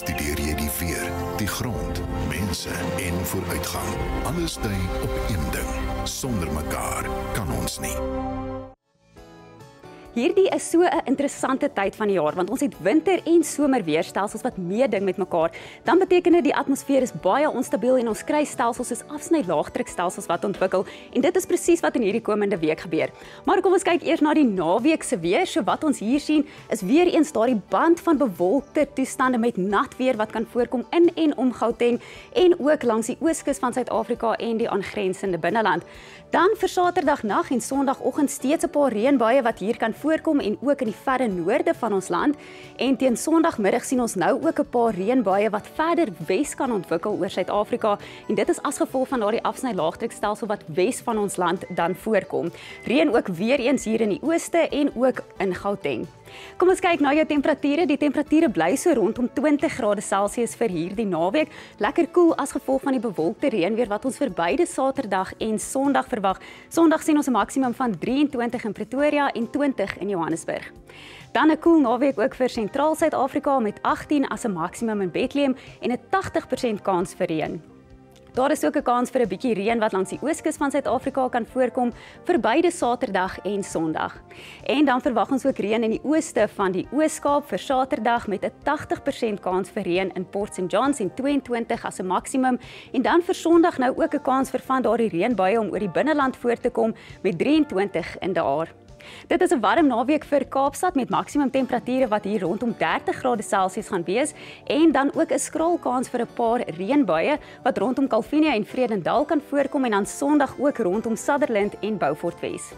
bestudeer jy die weer, die grond, mense en vooruitgang. Alles dui op een ding. Sonder mekaar kan ons nie. Hierdie is so 'n interessante tyd van die jaar, want ons het winter- en somerweerstelsels wat meeding met mekaar. Dan beteken dit die atmosfeer is baie onstabiel en ons kry stelsels soos afsny-laagdrukstelsels wat ontwikkel. En dit is presies wat in hierdie komende week gebeur. Maar kom ons kyk eers na die naweek se weer. So wat ons hier sien is weer eens daardie band van bewolkte toestande met nat weer wat kan voorkom in en om Gauteng en ook langs die ooskus van Suid-Afrika en die aangrensende binneland. Dan vir Saterdagnag en Sondagoggend steeds 'n paar reënbuie wat hier kan voorkom en ook in die verre noorde van ons land. En teen Sondagmiddag sien ons nou ook 'n paar reënbuie wat verder wes kan ontwikkel oor Suid-Afrika en dit is as gevolg van daardie afsny-laagdrukstelsel wat wes van ons land dan voorkom. Reën ook weer eens hier in die ooste en ook in Gauteng. Kom ons kyk na jou temperature. Die temperature bly so rondom 20 grade Celsius vir hierdie naweek. Lekker koel as gevolg van die bewolkte reënweer wat ons vir beide Saterdag en Sondag verwag. Sondag sien ons 'n maksimum van 23 in Pretoria en 20 in Johannesburg. Dan 'n koel naweek ook vir sentraal Suid-Afrika met 18 as 'n maksimum in Bethlehem en 'n 80% kans vir reën. Daar is ook 'n kans vir 'n bietjie reën wat langs die ooskus van Suid-Afrika kan voorkom vir beide Saterdag en Sondag. En dan verwag ons ook reën in die ooste van die Oos-Kaap vir Saterdag met 'n 80% kans vir reën in Port St Johns en 22 as 'n maksimum. En dan vir Sondag nou ook 'n kans vir van daardie reënbuie om oor die binneland voor te kom met 23 in die aar. Dit is 'n warm naweek vir Kaapstad met maksimum temperature wat hier rondom 30 grade Celsius gaan wees en dan ook 'n skraal kans vir 'n paar reënbuie wat rondom Calvinia en Vredendal kan voorkom en dan Sondag ook rondom Sutherland en Beaufort Wes.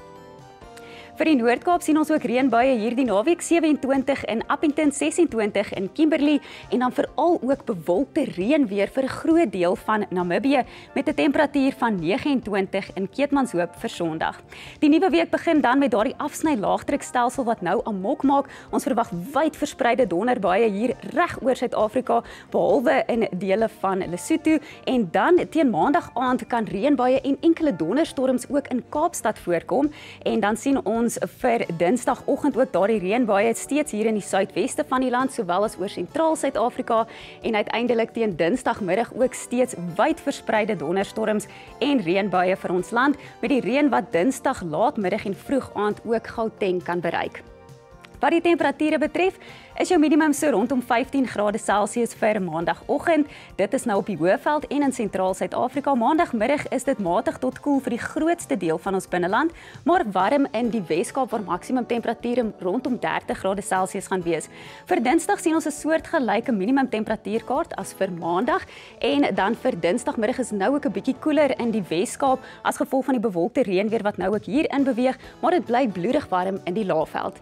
Vir die Noord-Kaap sien ons ook reënbuie hierdie naweek 27 in Appington, 26 in Kimberley en dan veral ook bewolkte reënweer vir 'n groot deel van Namibië met 'n temperatuur van 29 in Keetmanshoop vir Sondag. Die nuwe week begin dan met daardie afsny-laagdrukstelsel wat nou amok maak. Ons verwag wyd verspreide donderbuie hier reg oor Suid-Afrika behalwe in dele van Lesotho en dan teen Maandag aand kan reënbuie en enkele donderstorms ook in Kaapstad voorkom en dan sien ons vir Dinsdagoggend ook daardie reënbuie steeds hier in die suidweste van die land sowel as oor sentraal Suid-Afrika en uiteindelik teen Dinsdagmiddag ook steeds wyd verspreide donderstorms en reënbuie vir ons land met die reën wat Dinsdag laatmiddag en vroeg aand ook Gauteng kan bereik. Wat die temperature betref, is jou minimum so rondom 15 grade Celsius vir Maandagoggend. Dit is nou op die Hoëveld en in sentraal Suid-Afrika. Maandagmiddag is dit matig tot koel vir die grootste deel van ons binneland, maar warm in die Weskaap waar maksimum temperature rondom 30 grade Celsius gaan wees. Vir Dinsdag sien ons 'n soortgelyke minimum temperatuurkaart as vir Maandag en dan vir Dinsdagmiddag is nou ook 'n bietjie koeler in die Weskaap as gevolg van die bewolkte reënweer wat nou ook hier in beweeg, maar dit bly bloedig warm in die Laagveld.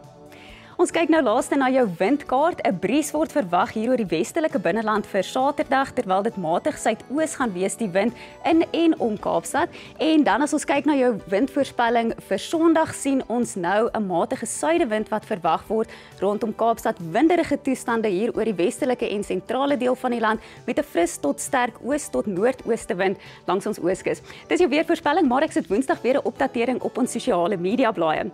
Ons kyk nou laaste na jou windkaart. 'n Bries word verwag hier oor die westelike binneland vir Saterdag, terwyl dit matig suidoos gaan wees die wind in en om Kaapstad. En dan as ons kyk na jou windvoorspelling vir Sondag sien ons nou 'n matige suidewind wat verwag word rondom Kaapstad. Winderige toestande hier oor die westelike en sentrale deel van die land met 'n fris tot sterk oos tot noordooste wind langs ons ooskus. Dis jou weervoorspelling, maar ek sit Woensdag weer 'n opdatering op ons sosiale media blaaie.